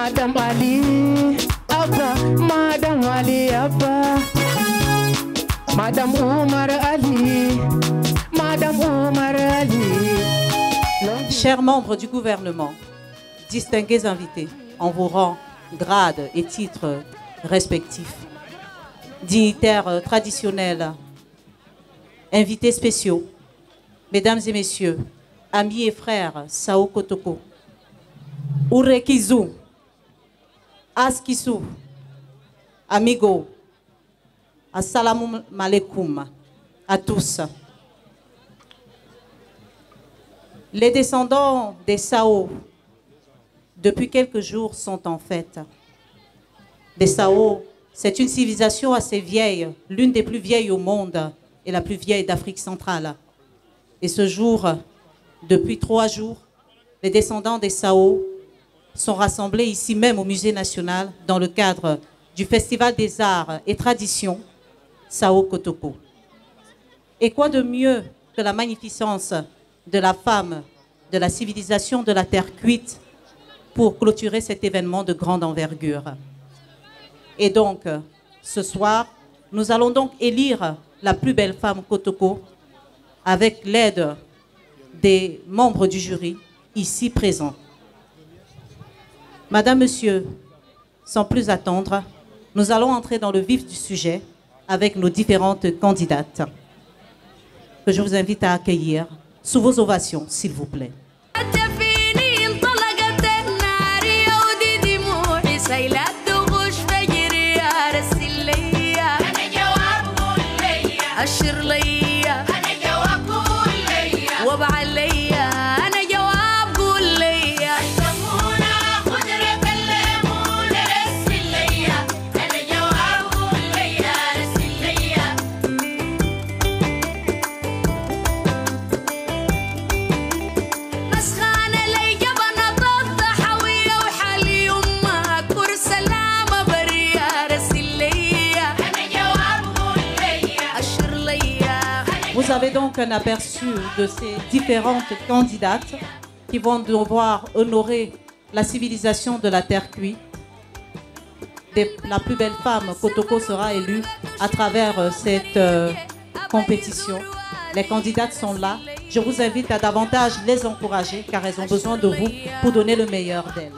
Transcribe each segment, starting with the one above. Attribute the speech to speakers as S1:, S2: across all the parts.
S1: Madame Ali Abba, Madame Ali Abba, Madame Omar Ali, Madame Omar Ali.
S2: Chers membres du gouvernement, distingués invités en vos rangs, grades et titres respectifs, dignitaires traditionnels, invités spéciaux, mesdames et messieurs, amis et frères Sao Kotoko, Urekizu, Askisu, Amigo, Assalamu alaikum à tous. Les descendants des Sao, depuis quelques jours, sont en fête. Les Sao, c'est une civilisation assez vieille, l'une des plus vieilles au monde et la plus vieille d'Afrique centrale. Et ce jour, depuis 3 jours, les descendants des Sao sont rassemblés ici même au Musée national dans le cadre du Festival des arts et traditions Sao Kotoko. Et quoi de mieux que la magnificence de la femme, de la civilisation de la terre cuite pour clôturer cet événement de grande envergure. Et donc, ce soir, nous allons donc élire la plus belle femme Kotoko avec l'aide des membres du jury ici présents. Madame, Monsieur, sans plus attendre, nous allons entrer dans le vif du sujet avec nos différentes candidates que je vous invite à accueillir sous vos ovations, s'il vous plaît. Vous avez donc un aperçu de ces différentes candidates qui vont devoir honorer la civilisation de la terre cuite. La plus belle femme, Kotoko, sera élue à travers cette compétition. Les candidates sont là. Je vous invite à davantage les encourager car elles ont besoin de vous pour donner le meilleur d'elles.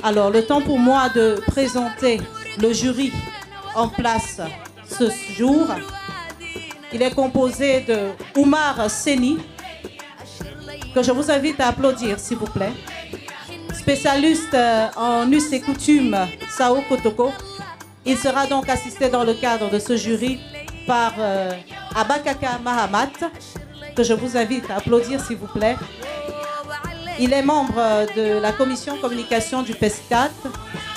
S2: Alors, le temps pour moi de présenter le jury en place ce jour. Il est composé de Oumar Seni, que je vous invite à applaudir, s'il vous plaît. Spécialiste en us et coutumes, Sao Kotoko. Il sera donc assisté dans le cadre de ce jury par Abakaka Mahamat, que je vous invite à applaudir, s'il vous plaît. Il est membre de la commission communication du FESCAT,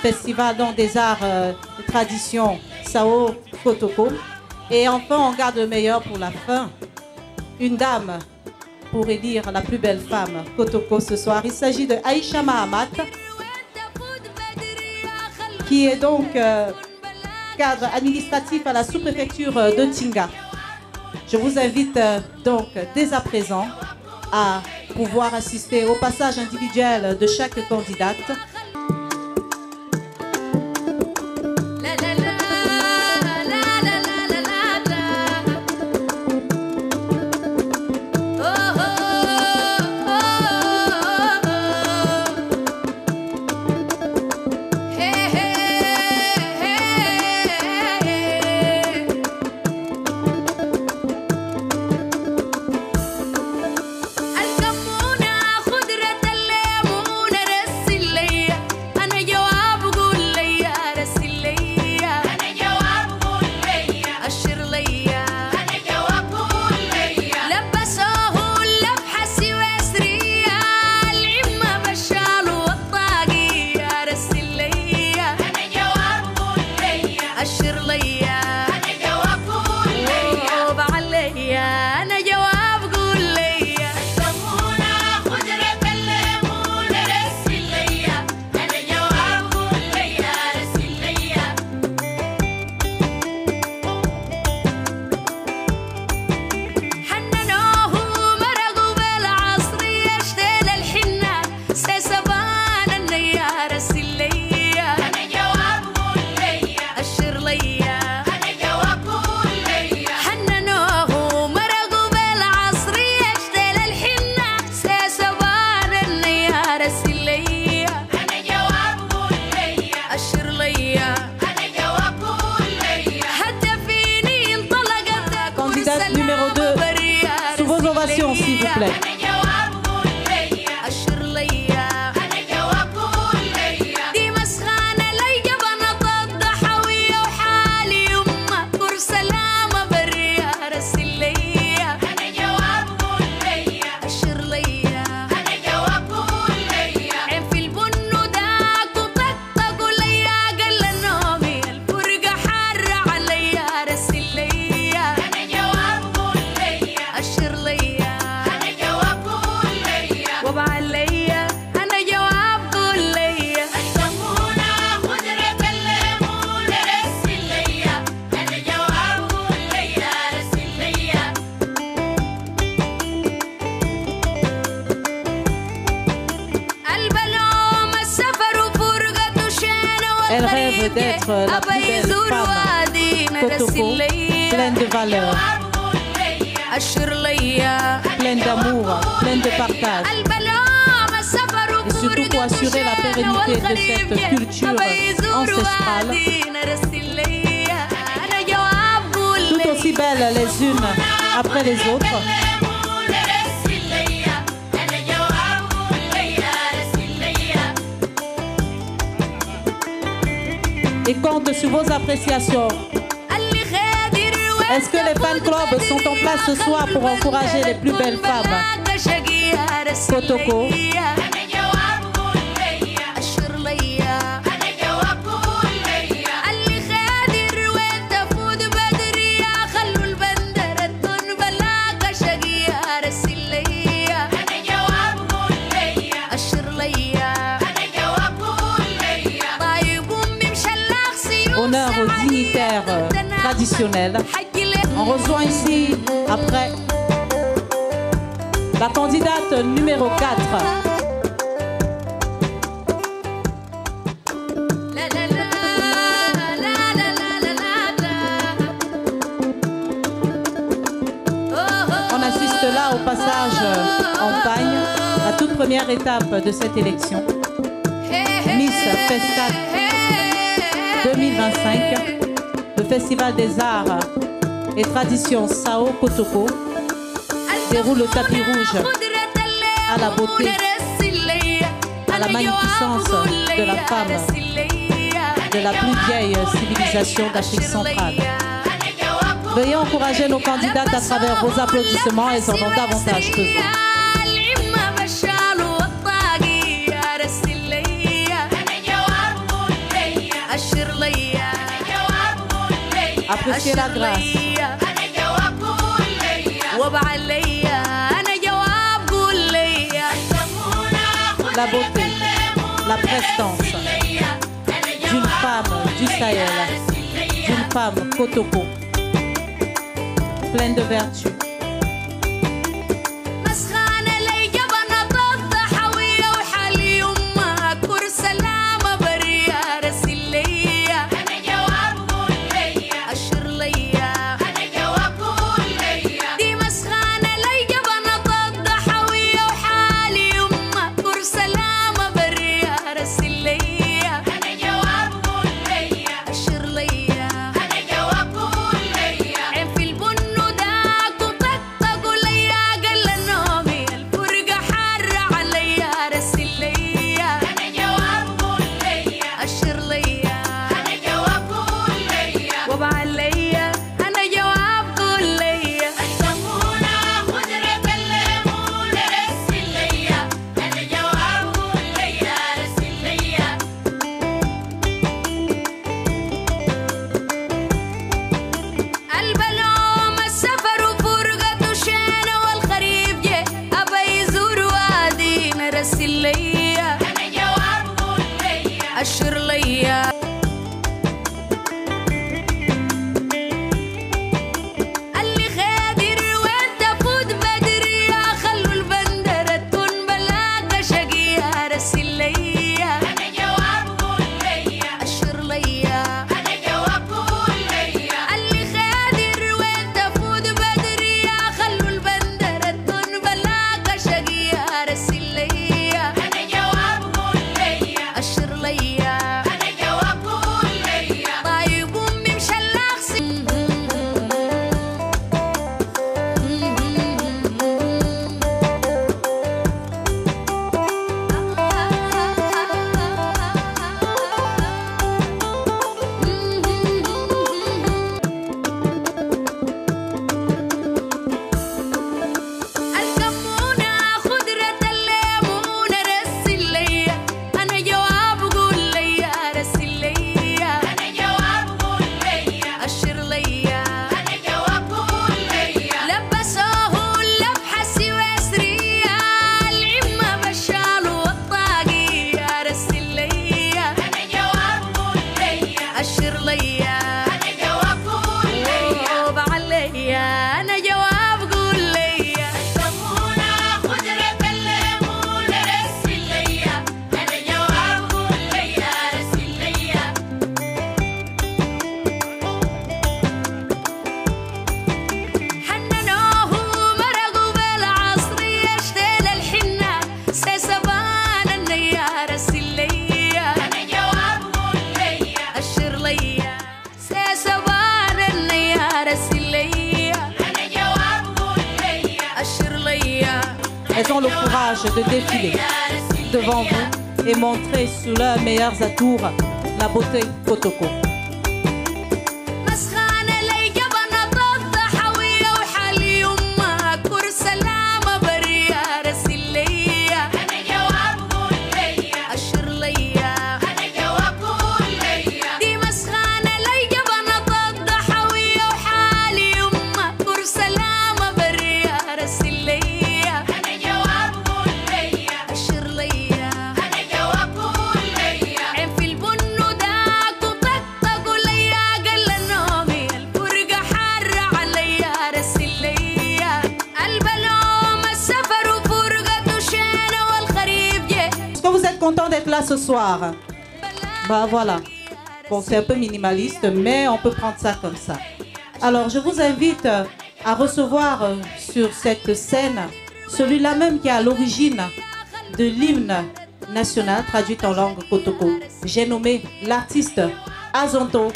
S2: Festival des arts et traditions Sao Kotoko. Et enfin, on garde le meilleur pour la fin. Une dame pour élire la plus belle femme Kotoko ce soir. Il s'agit de Aïcha Mahamat, qui est donc cadre administratif à la sous-préfecture de Tinga. Je vous invite donc dès à présent à pouvoir assister au passage individuel de chaque candidate. Elle rêve d'être la plus belle femme Kotoko, pleine de valeur, pleine d'amour, pleine de partage. Et surtout pour assurer la pérennité de cette culture ancestrale, tout aussi belles les unes après les autres. Et compte sur vos appréciations. Est-ce que les fan clubs sont en place ce soir pour encourager les plus belles femmes Kotoko? Honneur aux dignitaires traditionnels. On rejoint ici, après, la candidate numéro 4. On assiste là au passage en pagne, la toute première étape de cette élection. Miss Fescat 2025, le Festival des Arts et Traditions Sao Kotoko déroule le tapis rouge à la beauté, à la magnificence de la femme de la plus vieille civilisation d'Afrique centrale. Veuillez encourager nos candidates à travers vos applaudissements, elles en ont davantage besoin. Appréciez la grâce, la beauté, la prestance d'une femme du Sahel, d'une femme Kotoko, pleine de vertu. courage de défiler devant vous et montrer sous leurs meilleurs atours la beauté Kotoko. Content d'être là ce soir. Bah voilà. Bon, c'est un peu minimaliste, mais on peut prendre ça comme ça. Alors, je vous invite à recevoir sur cette scène celui-là même qui est à l'origine de l'hymne national traduit en langue Kotoko. J'ai nommé l'artiste Azonto.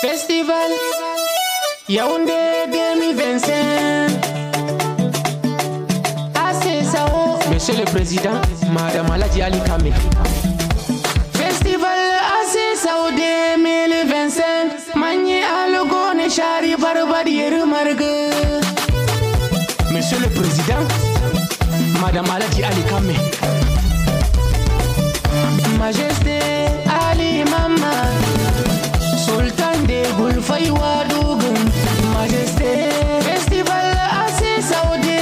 S1: Festival Yaoundé 2025. Monsieur le Président, Madame Aladji Ali Kame. Festival Assisao 2025. Magné Alogone Chari Barbadi Rumargue. Monsieur le Président, Madame Aladji Ali Kame. Majesté Ali Mama. Sultan de Gulfay Wadougum. Majesté. Festival Assisao 2025.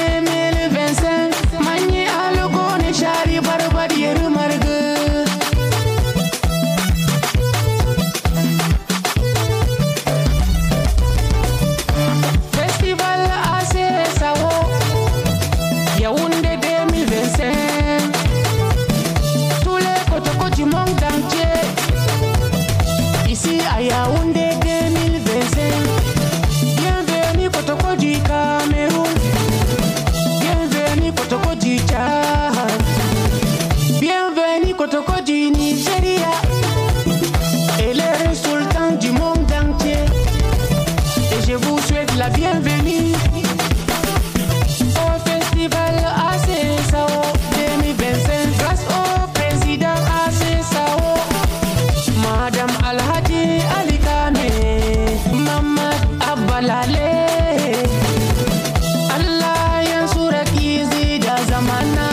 S1: Shari Barbadi Rumargue. Festival Assisao Yaoundé 2025. Tous les Kotoko du monde entier. Ici à Yaoundé 2025. Bienvenue Kotoko du Cameroun. Bienvenue Kotoko du Tchad. Bienvenue Kotoko du Nigeria et les résultats du monde entier. Et je vous souhaite la bienvenue au festival Assisao 2025 grâce au président Assisao, Madame Alhaji Ali Kame, Mamad Abbalale, Allah Yansura Kizi da Zamana.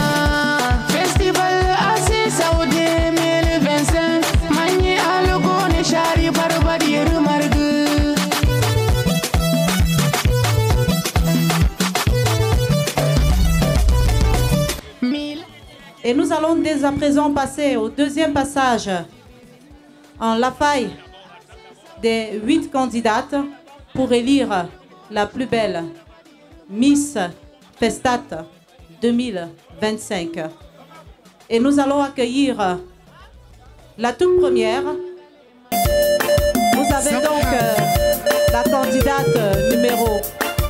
S2: Et nous allons dès à présent passer au deuxième passage en la faille des 8 candidates pour élire la plus belle Miss Festat 2025. Et nous allons accueillir la toute première. Vous avez donc la candidate numéro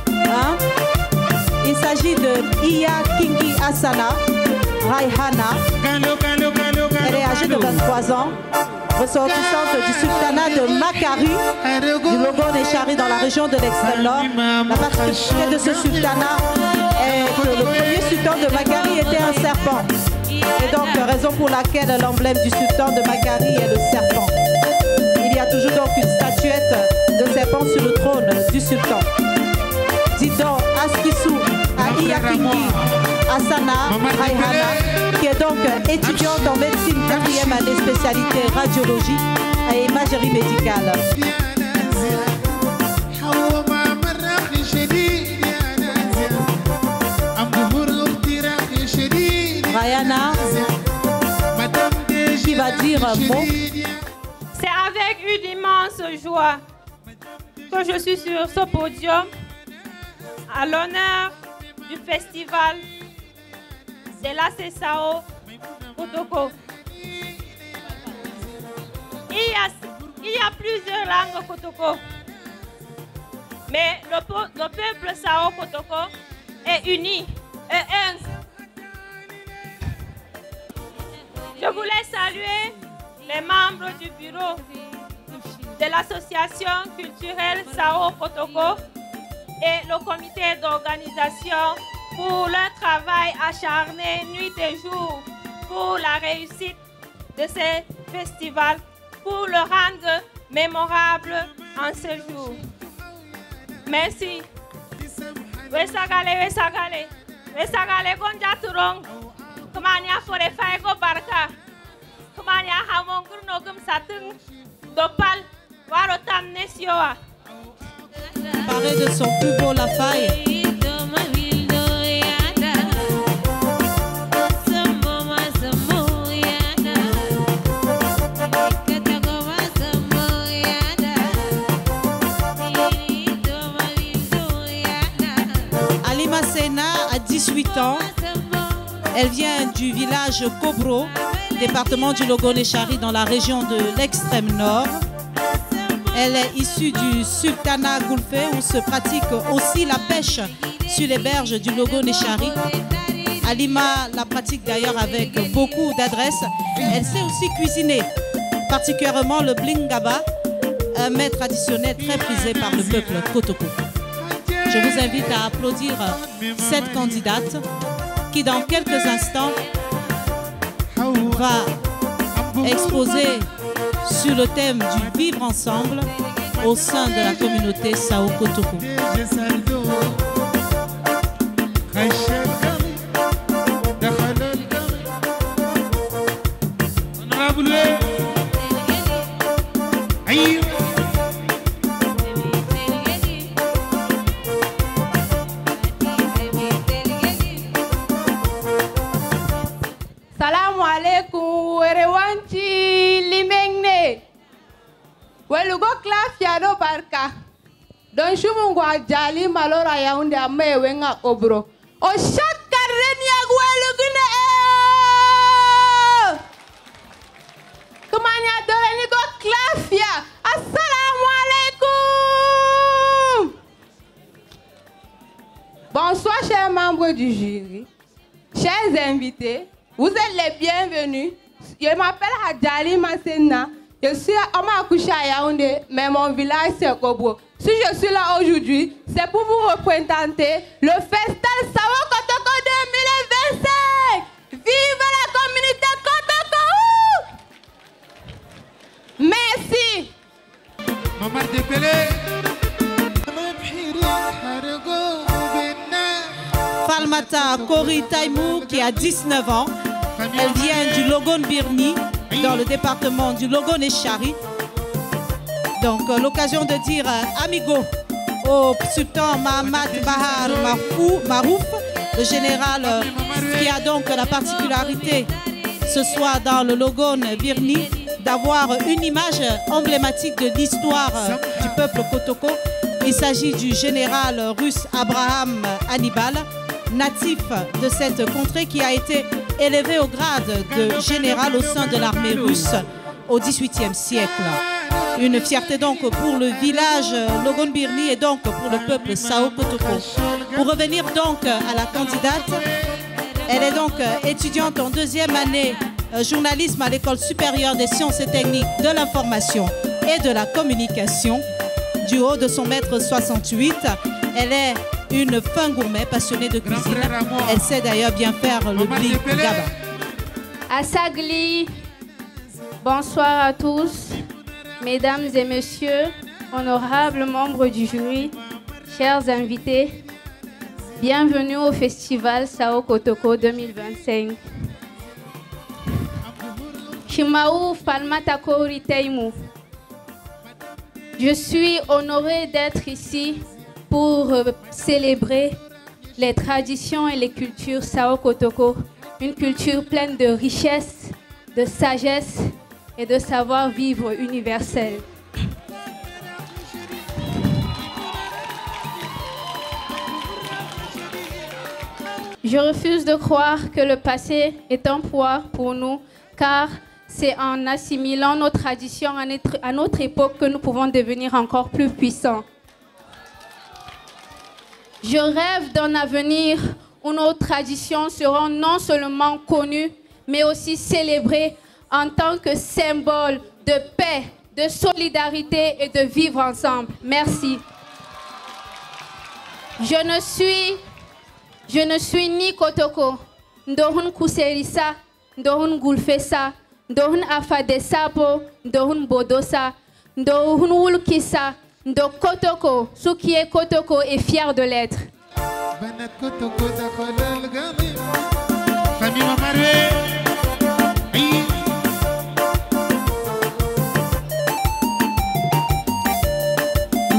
S2: 1. Il s'agit de Iya Kingi Asana Raihana. Elle est âgée de 23 ans, ressortissante du sultanat de Makari, du Logon et Chari dans la région de l'extrême nord. La particularité de ce sultanat est que le premier sultan de Makari était un serpent. Et donc, raison pour laquelle l'emblème du sultan de Makari est le serpent. Il y a toujours donc une statuette de serpent sur le trône du sultan. Dis donc, Askissou, à Iyakingi, Asana Raihana, qui est donc étudiante en médecine 4e année spécialité radiologie et imagerie médicale. Rayana, qui va dire un mot.
S3: C'est avec une immense joie que je suis sur ce podium à l'honneur du festival de l'Assisao Kotoko. Il y a plusieurs langues Kotoko, mais le peuple Sao Kotoko est uni et un. Je voulais saluer les membres du bureau de l'association culturelle Sao Kotoko et le comité d'organisation pour leur travail acharné nuit et jour pour la réussite de ce festival, pour le rendre mémorable en ce jour. Merci. Wesagale, wesagale. Wesagale gonja turong. Kumanya fore faego barka. Kumanya hamongur nogum satung. Dopal warotam nesioa.
S2: Paré de son plus beau la faille. Halima Sena a 18 ans. Elle vient du village Kobro, département du Logoné-Chari, dans la région de l'extrême nord. Elle est issue du sultanat Goulfé où se pratique aussi la pêche sur les berges du Logoné-Chari. Halima la pratique d'ailleurs avec beaucoup d'adresse. Elle sait aussi cuisiner, particulièrement le blingaba, un mets traditionnel très prisé par le peuple Kotoko. Je vous invite à applaudir cette candidate qui dans quelques instants va exposer sur le thème du vivre ensemble au sein de la communauté Sao Kotoko.
S4: Salamu alaikum, werewanchi limengne. Welugo klafiado barka. Don shumungu ajali malora yaunde ame wenga obro. O shakareni agwelugune. Kumanya doreni go klafia. Assalamu alaikum. Bonsoir chers membres du jury, chers invités. Vous êtes les bienvenus. Je m'appelle Hadjali Masena. Je suis à Omakoucha Yaoundé, mais mon village c'est Kobo. Si je suis là aujourd'hui, c'est pour vous représenter le Festival Sao Kotoko 2025. Vive la communauté Kotoko! Merci.
S5: Maman Depele.
S2: Falmata Kori Taimou qui a 19 ans. Elle vient du Logone Birni, dans le département du Logoné-Chari. Donc l'occasion de dire amigo au sultan Mahamad Bahar Marouf, le général qui a donc la particularité ce soir dans le Logone Birni d'avoir une image emblématique de l'histoire du peuple Kotoko. Il s'agit du général russe Abraham Hannibal, natif de cette contrée qui a été élevé au grade de général au sein de l'armée russe au XVIIIe siècle. Une fierté donc pour le village Logone Birni et donc pour le peuple Sao Kotoko. Pour revenir donc à la candidate, elle est donc étudiante en deuxième année journalisme à l'école supérieure des sciences et techniques de l'information et de la communication. Du haut de son mètre 68, elle est une fin gourmet passionnée de cuisine. Elle sait d'ailleurs bien faire le blingaba.
S4: Asagli, bonsoir à tous, mesdames et messieurs, honorables membres du jury, chers invités, bienvenue au festival Sao Kotoko 2025. Shimaou Falmata Kori Taimou. Je suis honorée d'être ici pour célébrer les traditions et les cultures Sao Kotoko, une culture pleine de richesse, de sagesse et de savoir-vivre universel. Je refuse de croire que le passé est un poids pour nous, car c'est en assimilant nos traditions à notre époque que nous pouvons devenir encore plus puissants. Je rêve d'un avenir où nos traditions seront non seulement connues, mais aussi célébrées en tant que symbole de paix, de solidarité et de vivre ensemble. Merci. Je ne suis
S6: Je ne suis ni Kotoko, ndohun Kuserisa, ndohun Gulfesa, ndohun Afadesapo, ndohun Bodosa, ndohun Wulkisa, ndo Kotoko. Ce qui est Kotoko est fier de l'être.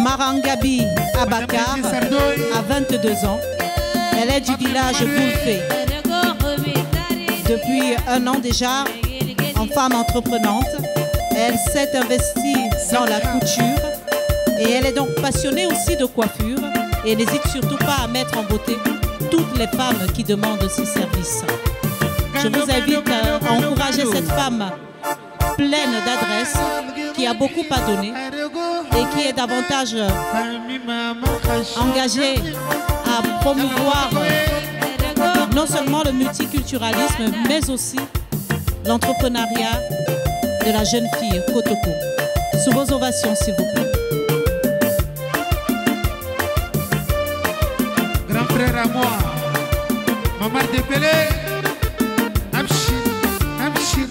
S2: Marangabi Abakar a 22 ans. Elle est du village Goulfé. Depuis un an déjà, en femme entreprenante, elle s'est investie dans la couture et elle est donc passionnée aussi de coiffure et n'hésite surtout pas à mettre en beauté toutes les femmes qui demandent ses services. Je vous invite à encourager cette femme pleine d'adresse, qui a beaucoup à donner et qui est davantage engagée à promouvoir non seulement le multiculturalisme, mais aussi l'entrepreneuriat de la jeune fille Kotoko. Sous vos ovations, s'il vous plaît.
S5: Grand frère à moi, Maman Depele, Abshir, Abshir.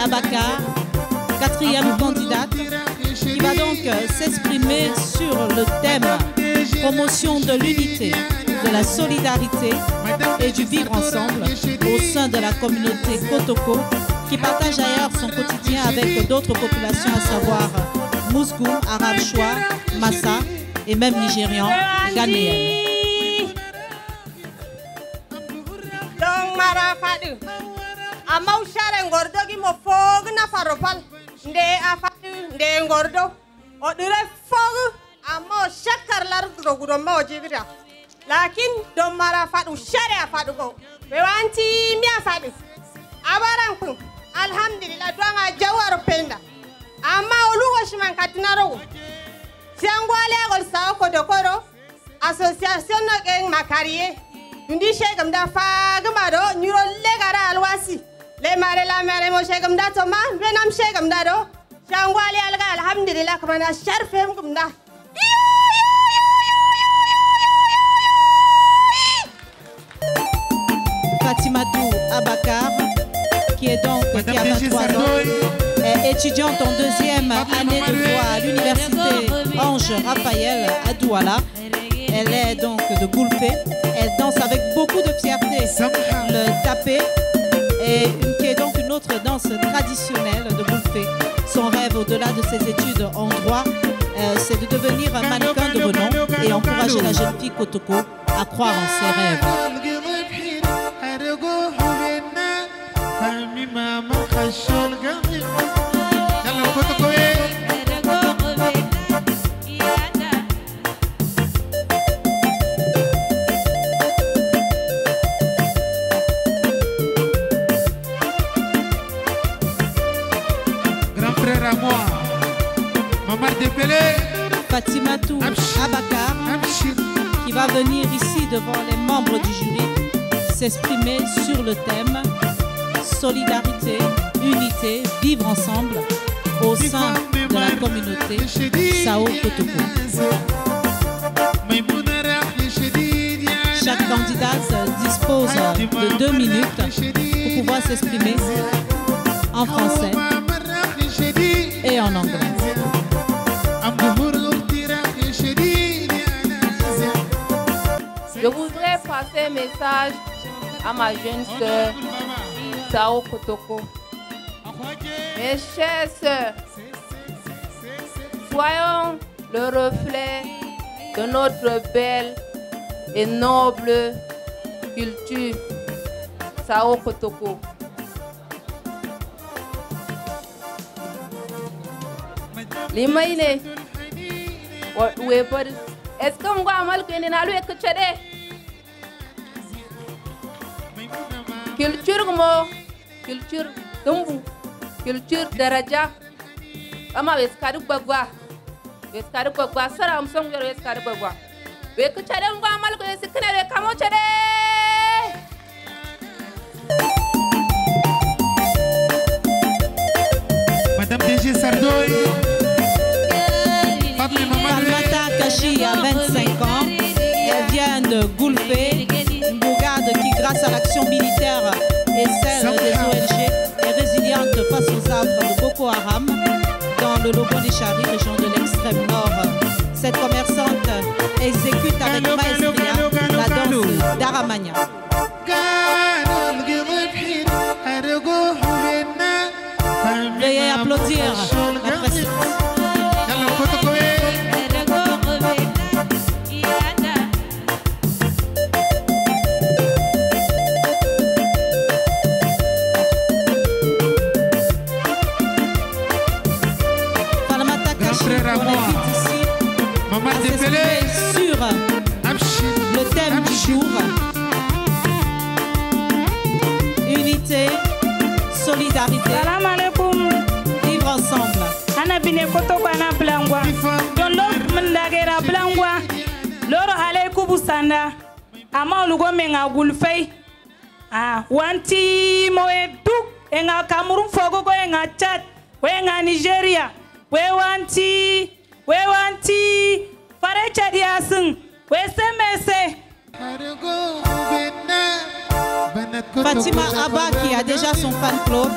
S2: Abakar, quatrième candidate, qui va donc s'exprimer sur le thème promotion de l'unité, de la solidarité et du vivre ensemble au sein de la communauté Kotoko, qui partage d'ailleurs son quotidien avec d'autres populations, à savoir Mousgoum, Arabes Chois, Massa et même Nigérians, Ghanéens.
S7: Amau share ngordo gi mo fog na faropal nde afatu nde ngordo o dire fog amo shakar lar guro mo jigira lakin do mara fadu share afadu go be wanti mi afadu abaran kun alhamdulillah do nga jawar penda amma olugo shiman katinaro siangwale gol sa ko dokoro association no geng makarie ndi shegam da fa gamado nyuro legara alwasi le mare la mare mo shegam da to ma benam shegam da do shangwali alga alhamdulillah kamana sharfem gumda
S2: Fatimatou Abakar, qui est donc qui a 23 ans, est étudiante en deuxième année de droit à l'université Ange Raphaël à Douala. Elle est donc de Goulfé. Elle danse avec beaucoup de fierté le tapé, et qui est donc une autre danse traditionnelle de Goulfé. Son rêve au-delà de ses études en droit, c'est de devenir un mannequin de renom et encourager la jeune fille Kotoko à croire en ses rêves. Fatimatou Abakar, qui va venir ici devant les membres du jury s'exprimer sur le thème solidarité, unité, vivre ensemble au sein de la communauté Sao Kotoko. Chaque candidate dispose de 2 minutes pour pouvoir s'exprimer en français et en anglais.
S8: Je voudrais passer un message à ma jeune sœur, Sao Kotoko. Mes chères sœurs, soyons le reflet de notre belle et noble culture, Sao Kotoko. Limaine, est-ce que vous avez culture mo culture tumbu culture daraja. Ama weskari bagwa. Weskari bagwa sara amsong yor weskari bagwa. Weku chade ngwa amal ko yesikne we kamo chade.
S5: Madame DG Sardoy.
S2: Falmata Kachi a 25 ans. Elle vient de Goulfé, une bourgade qui, grâce à l'action militaire et celle des ONG, est résiliente face aux affres de Boko Haram dans le Lobon-Echari, région de l'extrême nord. Cette commerçante exécute avec maestria la danse d'Aramania. Veuillez applaudir la presse. Sur le thème du jour, unité, solidarité, vivre ensemble.
S9: Anabine koto bana blangwa, dondo mndagera blangwa, loro ale kubusanda, ama olugo menga gulfei, wanti moe duk, enga Cameroun fogo go enga Chad, we enga Nigeria, we wanti, fare chadiasun, we semese.
S2: Fatima Abba qui a déjà son fan club.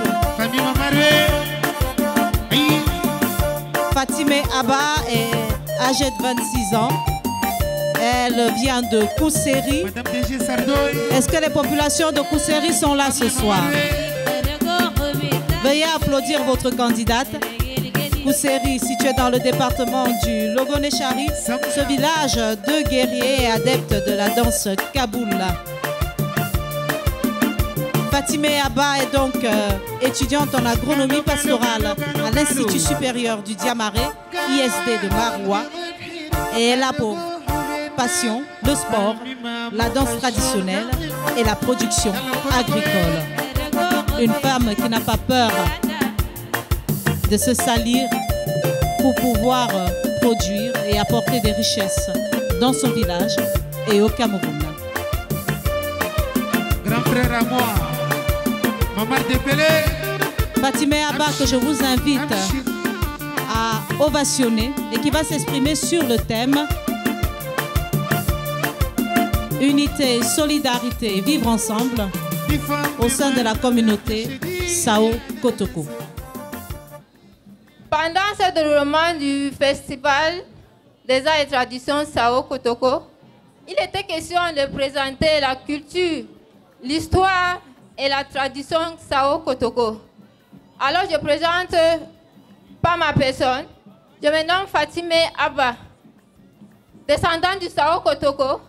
S2: Fatima Abba est âgée de 26 ans. Elle vient de Kousséri. Est-ce que les populations de Kousséri sont là ce soir? Veuillez applaudir votre candidate. Kousséri, situé dans le département du Lobon-Echari, ce village de guerriers et adeptes de la danse Kaboula. Fatima Abba est donc étudiante en agronomie pastorale à l'Institut supérieur du Diamaré, ISD de Maroua, et elle a pour passion le sport, la danse traditionnelle et la production agricole. Une femme qui n'a pas peur de se salir pour pouvoir produire et apporter des richesses dans son village et au Cameroun.
S5: Grand frère à moi, Maman Depele.
S2: Fatima Abba, que je vous invite à ovationner et qui va s'exprimer sur le thème unité, solidarité, vivre ensemble au sein de la communauté Sao Kotoko.
S8: Pendant ce déroulement du festival des arts et traditions Sao Kotoko, il était question de présenter la culture, l'histoire et la tradition Sao Kotoko. Alors je présente pas ma personne, je me nomme Fatima Abba, descendant du Sao Kotoko,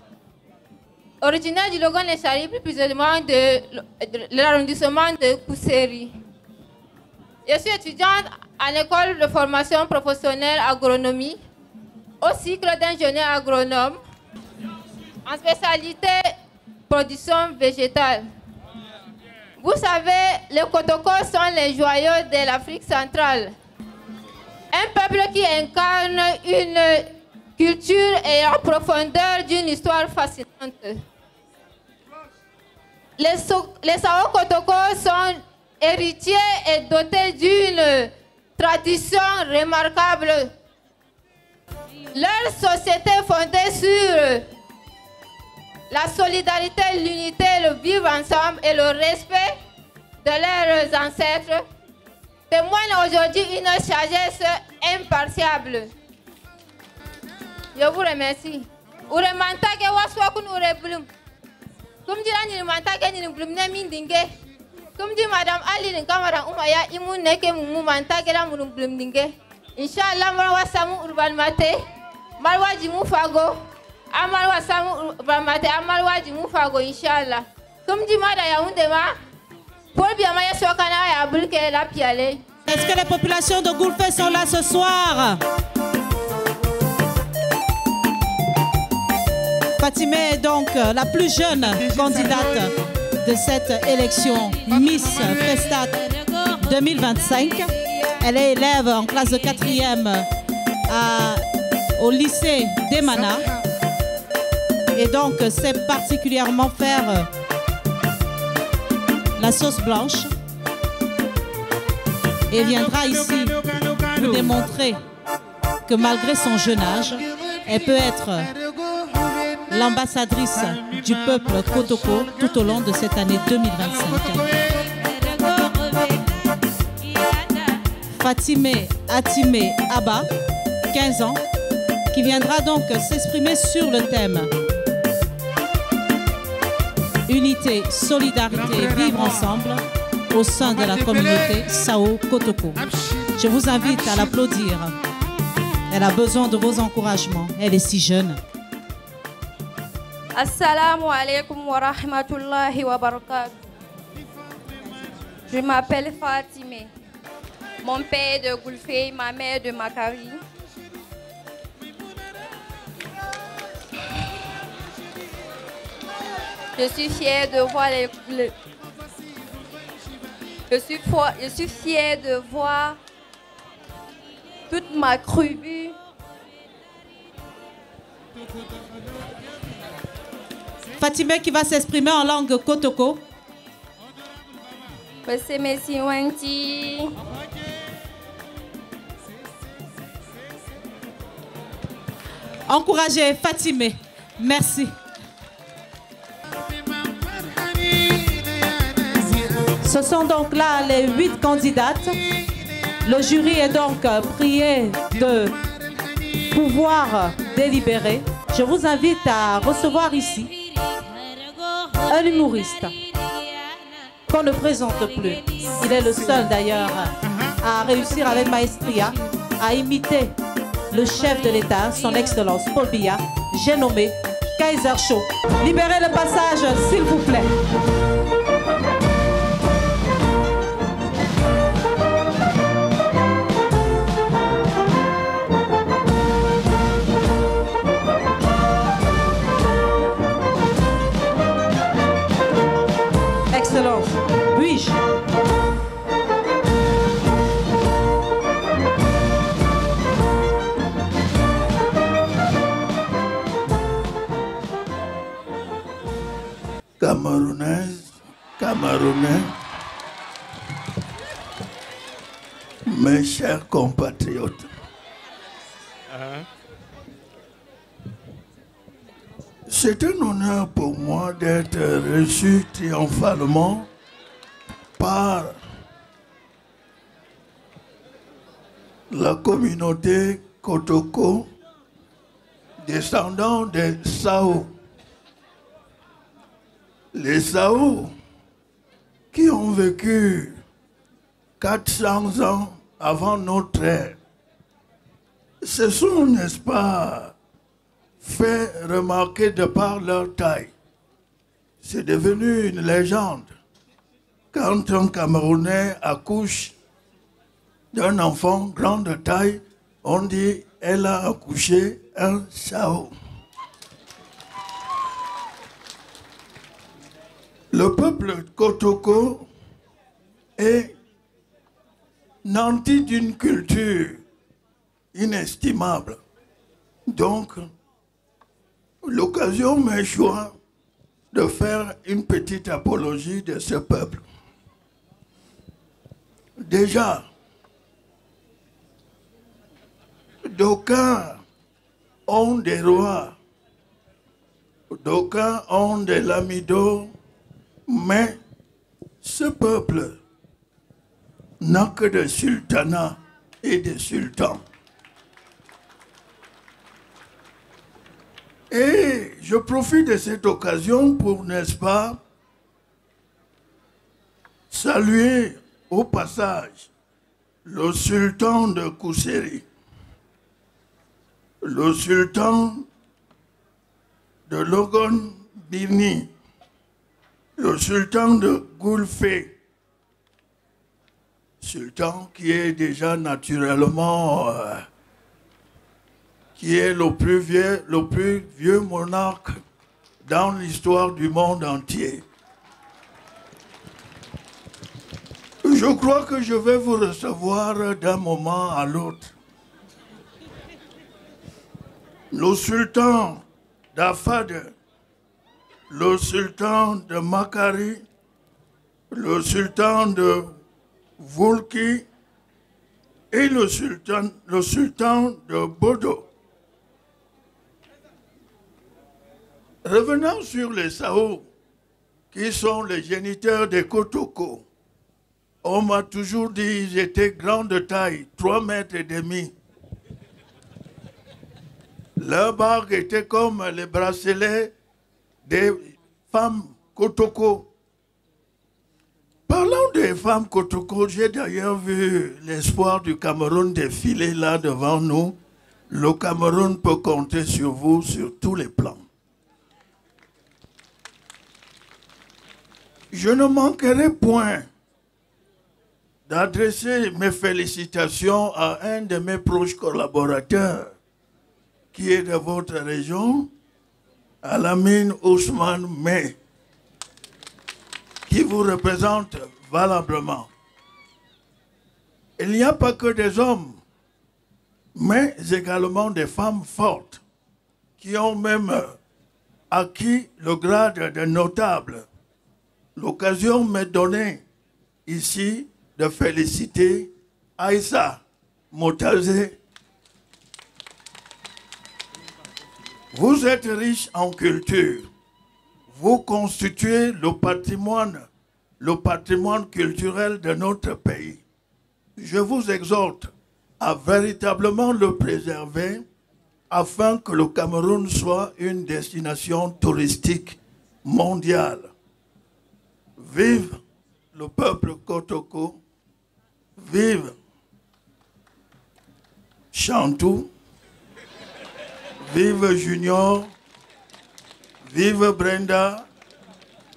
S8: originaire du Lobon-Echari, plus précisément de l'arrondissement de Kousséri. Je suis étudiante à l'école de formation professionnelle agronomie, au cycle d'ingénieur agronome, en spécialité production végétale. Vous savez, les Kotokos sont les joyaux de l'Afrique centrale. Un peuple qui incarne une culture et en profondeur d'une histoire fascinante. Les Sao Kotokos sont héritiers et dotés d'une tradition remarquable. Leur société fondée sur la solidarité, l'unité, le vivre ensemble et le respect de leurs ancêtres témoignent aujourd'hui une sagesse impartiable. Je vous remercie. Uremantage waswakun ureblum. Comme dit Annie Mantage ni blum ne mindingue. Comme dit Madame Ali ni kamara umaya imun neke mu mantage la mu blum dingue. Inshallah marwa samu urban mate. Marwa jimu fago. Amalwa samu urban mate amalwa jimu fago inshallah. Comme dit Madame Yaoundé ma. Pour bien maya sokana ya bulke la piale.
S2: Est-ce que les populations de Goulfé sont là ce soir? Fatima est donc la plus jeune candidate de cette élection Miss Festat 2025. Elle est élève en classe de 4e au lycée d'Emana. Et donc, c'est particulièrement faire la sauce blanche. Et viendra ici vous démontrer que malgré son jeune âge, elle peut être l'ambassadrice du peuple Kotoko tout au long de cette année 2025. Fatime Atime Abba, 15 ans, qui viendra donc s'exprimer sur le thème Unité, solidarité, vivre ensemble au sein de la communauté Sao Kotoko. Je vous invite à l'applaudir. Elle a besoin de vos encouragements. Elle est si jeune.
S10: Assalamu alaikum wa rahmatullahi wa barakatuh. Je m'appelle Fatime. Mon père est de Goulfé, ma mère de Makari. Je suis fière de voir je suis fière de voir toute ma tribu.
S2: Fatime qui va s'exprimer en langue Kotoko. Encouragez Fatime. Merci. Ce sont donc là les 8 candidates. Le jury est donc prié de pouvoir délibérer. Je vous invite à recevoir ici un humoriste qu'on ne présente plus. Il est le seul d'ailleurs à réussir avec maestria à imiter le chef de l'État, son Excellence Paul Biya. J'ai nommé Kaiser Show. Libérez le passage, s'il vous plaît. Excellence. Puis-je?
S11: Camerounaise, Camerounais, mes chers compatriotes, c'est un honneur pour moi d'être reçu triomphalement par la communauté Kotoko, descendant des Sao. Les Sao qui ont vécu 400 ans avant notre ère se sont, n'est-ce pas, fait remarquer de par leur taille. C'est devenu une légende. Quand un Camerounais accouche d'un enfant grand de taille, on dit « elle a accouché un Sao ». Le peuple Kotoko est nanti d'une culture inestimable. Donc, l'occasion m'échoit de faire une petite apologie de ce peuple. Déjà, d'aucuns ont des rois, d'aucuns ont des lamidos, mais ce peuple n'a que des sultanats et des sultans. Et je profite de cette occasion pour, n'est-ce pas, saluer au passage le sultan de Kousséri, le sultan de Logon Birni, le sultan de Goulfé, sultan qui est déjà naturellement, qui est le plus vieux monarque dans l'histoire du monde entier. Je crois que je vais vous recevoir d'un moment à l'autre. Le sultan d'Afade, le sultan de Makari, le sultan de Vulki et le sultan de Bodo. Revenons sur les Sao, qui sont les géniteurs des Kotoko. On m'a toujours dit qu'ils étaient grands de taille, 3,5 mètres. Leur bague était comme les bracelets des femmes Kotoko. Parlant des femmes Kotoko, j'ai d'ailleurs vu l'espoir du Cameroun défiler là devant nous. Le Cameroun peut compter sur vous sur tous les plans. Je ne manquerai point d'adresser mes félicitations à un de mes proches collaborateurs qui est de votre région, Alamine Ousmane May, qui vous représente valablement. Il n'y a pas que des hommes, mais également des femmes fortes qui ont même acquis le grade de notable. L'occasion m'est donnée ici de féliciter Aïssa Motazé. Vous êtes riche en culture. Vous constituez le patrimoine culturel de notre pays. Je vous exhorte à véritablement le préserver afin que le Cameroun soit une destination touristique mondiale. Vive le peuple Kotoko, vive Chantou, vive Junior, vive Brenda,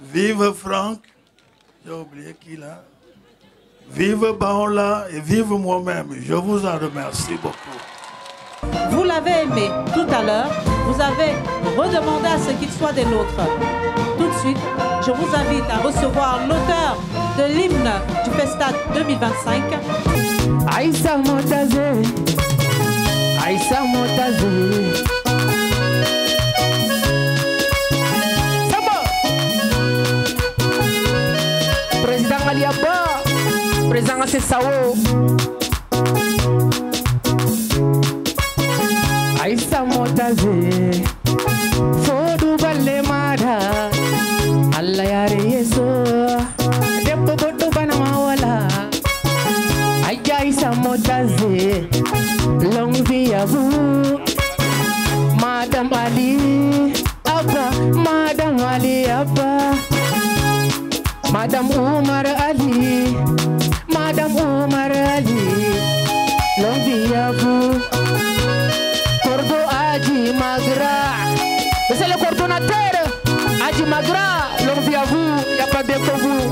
S11: vive Franck, j'ai oublié qui là, vive Baola et vive moi-même. Je vous en remercie beaucoup.
S2: Vous l'avez aimé tout à l'heure, vous avez redemandé à ce qu'il soit des nôtres. Tout de suite, je vous invite à recevoir l'auteur de l'hymne du Festad 2025.
S1: Aïssa Motazé, Aïssa Motazé. C'est bon. Président Aliaba, président Assessao. Aïssa Motazé, Fodou Balemada. Allah yare yeso debbo goddo bana ma wala Aïssa Motazé longue vie à vous Madame Ali Abba Madame Ali Abba Madame Omar Ali Madame Omar Ali longue vie à vous Cordo Aji Magra c'est le coordonnateur Aji Magra, longue vie à vous, il n'y a pas de pour vous.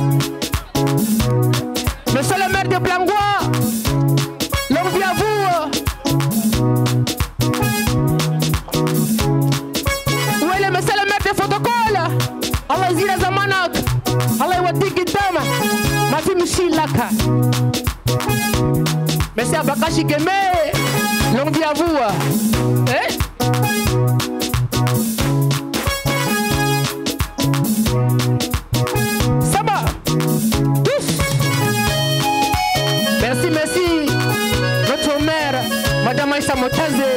S1: Monsieur le maire de Blangois, longue vie à vous. Où est le monsieur le maire de Photocall? Allah Zira Zamanak, Allah Watiki Dama, ma fille Michilaka. Monsieur Abakashi Keme, longue vie à vous. Eh? Merci, notre mère, Madame Aïssa Motazé.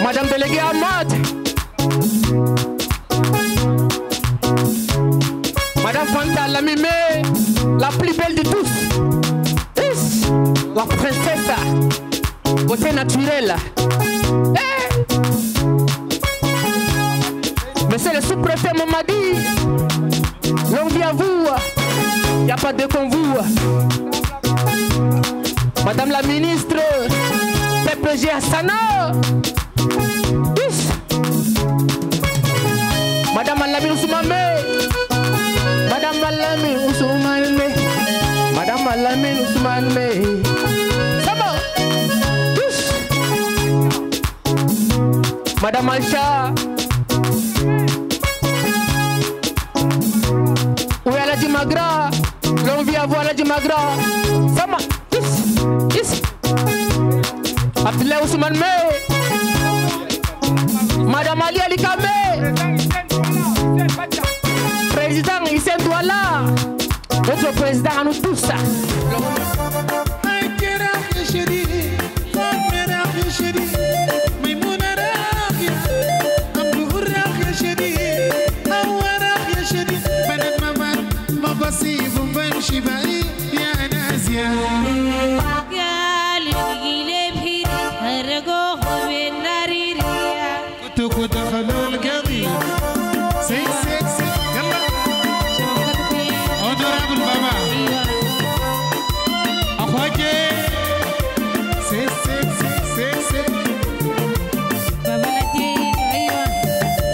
S1: Madame déléguée Ahmad. Madame Fanta Lamimé, la plus belle de tous. La princesse, beauté naturelle. Monsieur le sous-préfet Mamadi, longue vie à vous, il n'y a pas de convoi. Madame la ministre, PPG Hassana. Madame Alamine Ousmane. Madame Alamine Ousmane. Madame Alamine Ousmane. Ça va? Madame Aïcha. Magra. L'envie à voir du Magra. Sama. Yes. Abdoulaye Ousmane Mey. Madame Ali Ali Kame. Président Hissène Douala. Notre président à nous tous.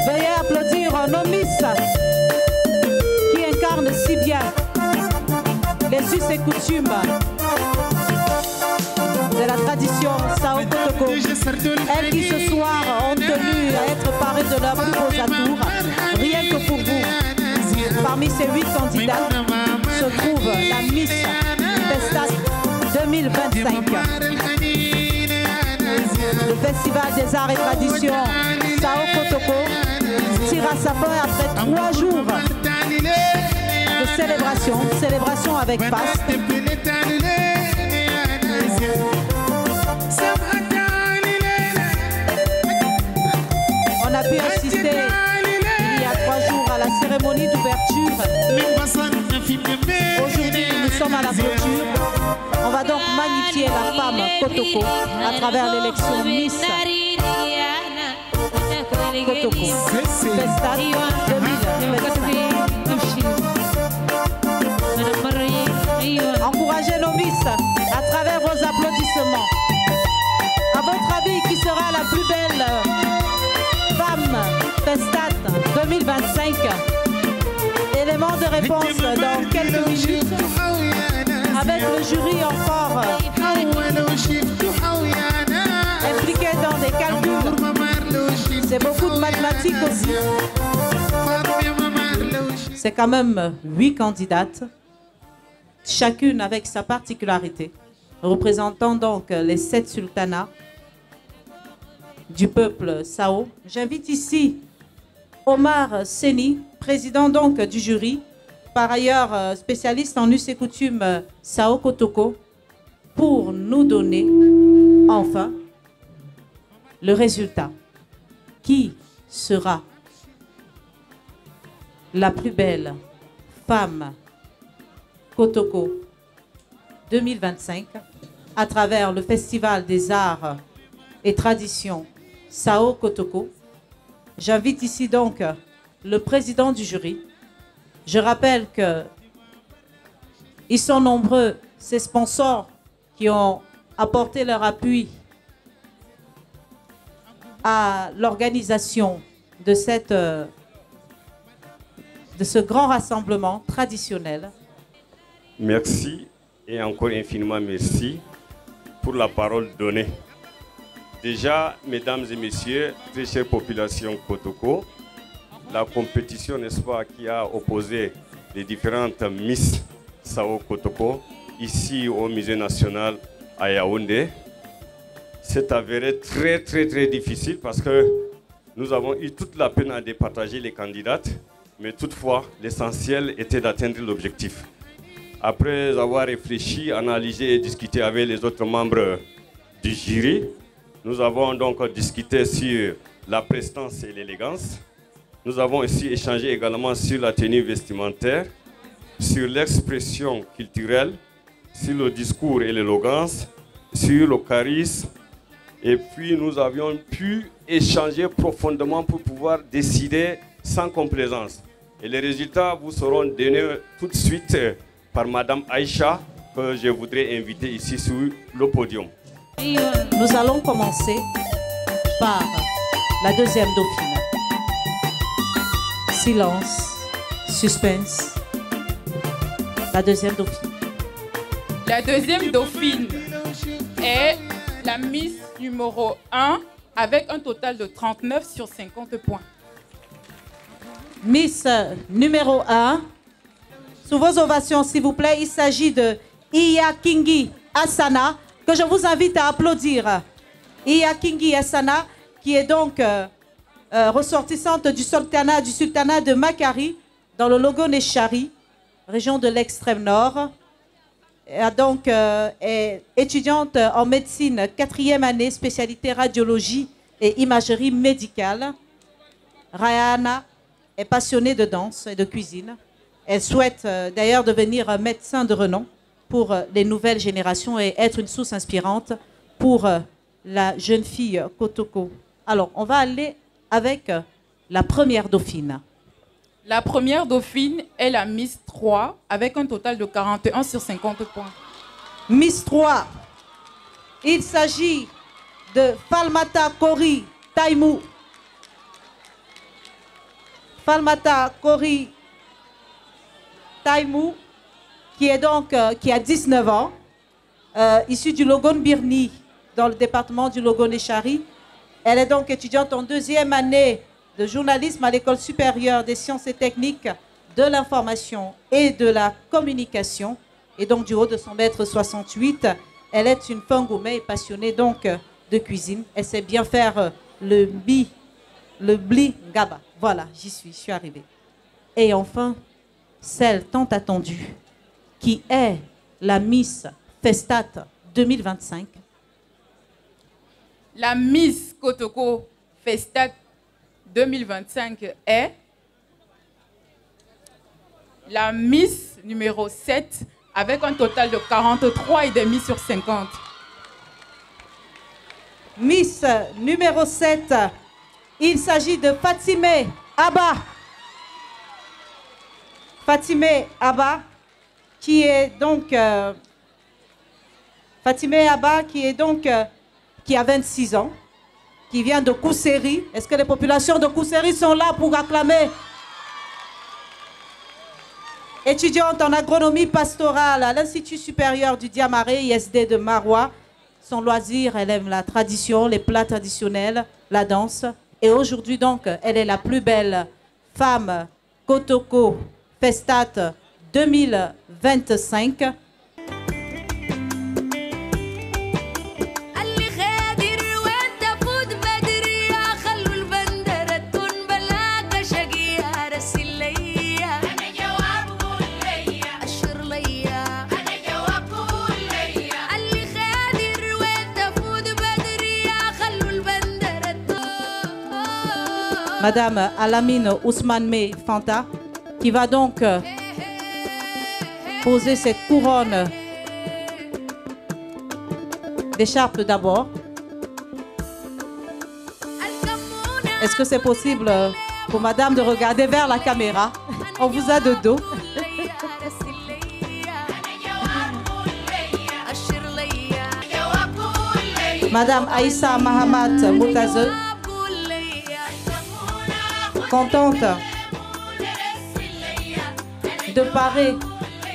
S2: Veuillez applaudir nos Miss qui incarnent si bien les us et coutumes de la tradition Sao Kotoko. Elles qui ce soir ont tenu à être parées de leurs plus beaux atours, rien que pour vous. Parmi ces 8 candidats se trouve la Miss Festat 2025. Le Festival des Arts et Traditions Sao Kotoko tira sa fin après 3 jours de célébration avec faste. On a pu assister il y a 3 jours à la cérémonie d'ouverture. Aujourd'hui, nous sommes à la clôture. On va donc magnifier la femme Kotoko à travers l'élection Miss Kotoko Festat 2025. Encouragez nos Miss à travers vos applaudissements. À votre avis, qui sera la plus belle femme Festat 2025? Élément de réponse dans quelques minutes. Avec le jury encore impliqué dans des calculs. C'est beaucoup de mathématiques aussi. C'est quand même 8 candidates, chacune avec sa particularité, représentant donc les 7 sultanats du peuple Sao. J'invite ici Omar Seni, président donc du jury, par ailleurs spécialiste en us et coutumes Sao Kotoko, pour nous donner enfin le résultat. Qui sera la plus belle femme Kotoko 2025 à travers le Festival des Arts et Traditions Sao Kotoko? J'invite ici donc le président du jury. Je rappelle qu'ils sont nombreux, ces sponsors qui ont apporté leur appui à l'organisation de ce grand rassemblement traditionnel.
S12: Merci et encore infiniment merci pour la parole donnée. Déjà, mesdames et messieurs, très chère population Kotoko, la compétition, n'est-ce pas, qui a opposé les différentes Miss Sao Kotoko ici au Musée national à Yaoundé, s'est avéré très difficile parce que nous avons eu toute la peine à départager les candidates, mais toutefois, l'essentiel était d'atteindre l'objectif. Après avoir réfléchi, analysé et discuté avec les autres membres du jury, nous avons donc discuté sur la prestance et l'élégance. Nous avons aussi échangé également sur la tenue vestimentaire, sur l'expression culturelle, sur le discours et l'élégance, sur le charisme. Et puis nous avions pu échanger profondément pour pouvoir décider sans complaisance. Et les résultats vous seront donnés tout de suite par Madame Aïcha, que je voudrais inviter ici sur le podium.
S2: Nous allons commencer par la deuxième dauphine. Silence, suspense. La deuxième dauphine.
S13: La deuxième dauphine est la Miss numéro 1 avec un total de 39 sur 50 points.
S2: Miss numéro 1, Sous vos ovations, s'il vous plaît, il s'agit de Iya Kingi Asana, que je vous invite à applaudir. Iya Kingi Asana, qui est donc ressortissante du sultanat de Makari, dans le Logo-Nechari, région de l'extrême nord. Elle donc, est étudiante en médecine, 4e année, spécialité radiologie et imagerie médicale. Rayana est passionnée de danse et de cuisine. Elle souhaite d'ailleurs devenir médecin de renom pour les nouvelles générations et être une source inspirante pour la jeune fille Kotoko. Alors, on va aller avec la première dauphine.
S13: La première dauphine est la Miss 3 avec un total de 41 sur 50 points.
S2: Miss 3, il s'agit de Falmata Kori Taimou. Falmata Kori Taimou, qui est donc qui a 19 ans, issue du Logon Birni, dans le département du Logo-Nechari. Elle est donc étudiante en 2e année de journalisme à l'École supérieure des sciences et techniques de l'information et de la communication. Et donc du haut de son mètre 68, elle est une fangoumé passionnée donc de cuisine. Elle sait bien faire le bli gaba. Voilà, je suis arrivée. Et enfin, celle tant attendue, qui est la Miss Festat 2025.
S13: La Miss Kotoko Festat 2025 est la Miss numéro 7 avec un total de 43,5 sur 50.
S2: Miss numéro 7, il s'agit de Fatime Abba. Fatime Abba, qui est donc qui a 26 ans, qui vient de Kousséri. Est-ce que les populations de Kousséri sont là pour acclamer? Étudiante en agronomie pastorale à l'Institut supérieur du Diamaré, ISD de Marois. Son loisir, elle aime la tradition, les plats traditionnels, la danse. Et aujourd'hui donc, elle est la plus belle femme Kotoko Festat 2025. Madame Alamine Ousmane Fanta, qui va donc poser cette couronne d'écharpe d'abord. Est-ce que c'est possible pour madame de regarder vers la caméra? On vous a de dos. Madame Aïssa Mahamat Moutaze, contente de parer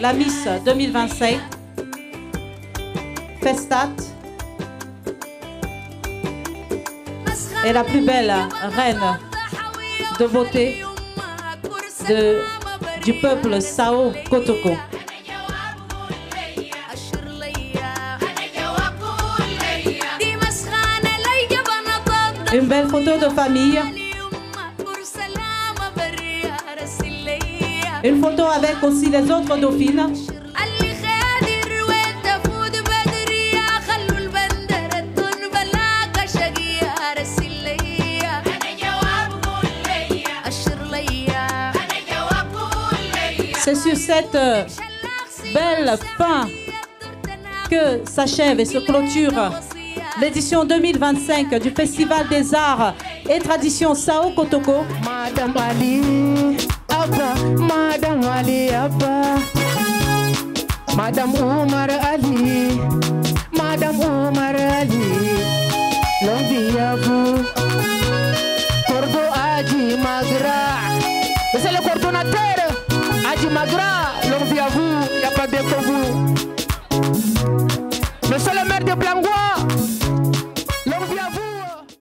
S2: la Miss 2025 Festat est la plus belle reine de beauté du peuple Sao Kotoko. Une belle photo de famille. Une photo avec aussi les autres dauphines. C'est sur cette belle fin que s'achève et se clôture l'édition 2025 du Festival des Arts et Traditions Sao Kotoko.
S1: Madame Ali Abba, Madame Ali Abba, Madame Omar Ali, Madame Omar Ali, longue vie à vous. Cordo Adi Magra, c'est le coordonnateur Adi Magra, longue vie à vous, il n'y a pas bien pour vous. Monsieur le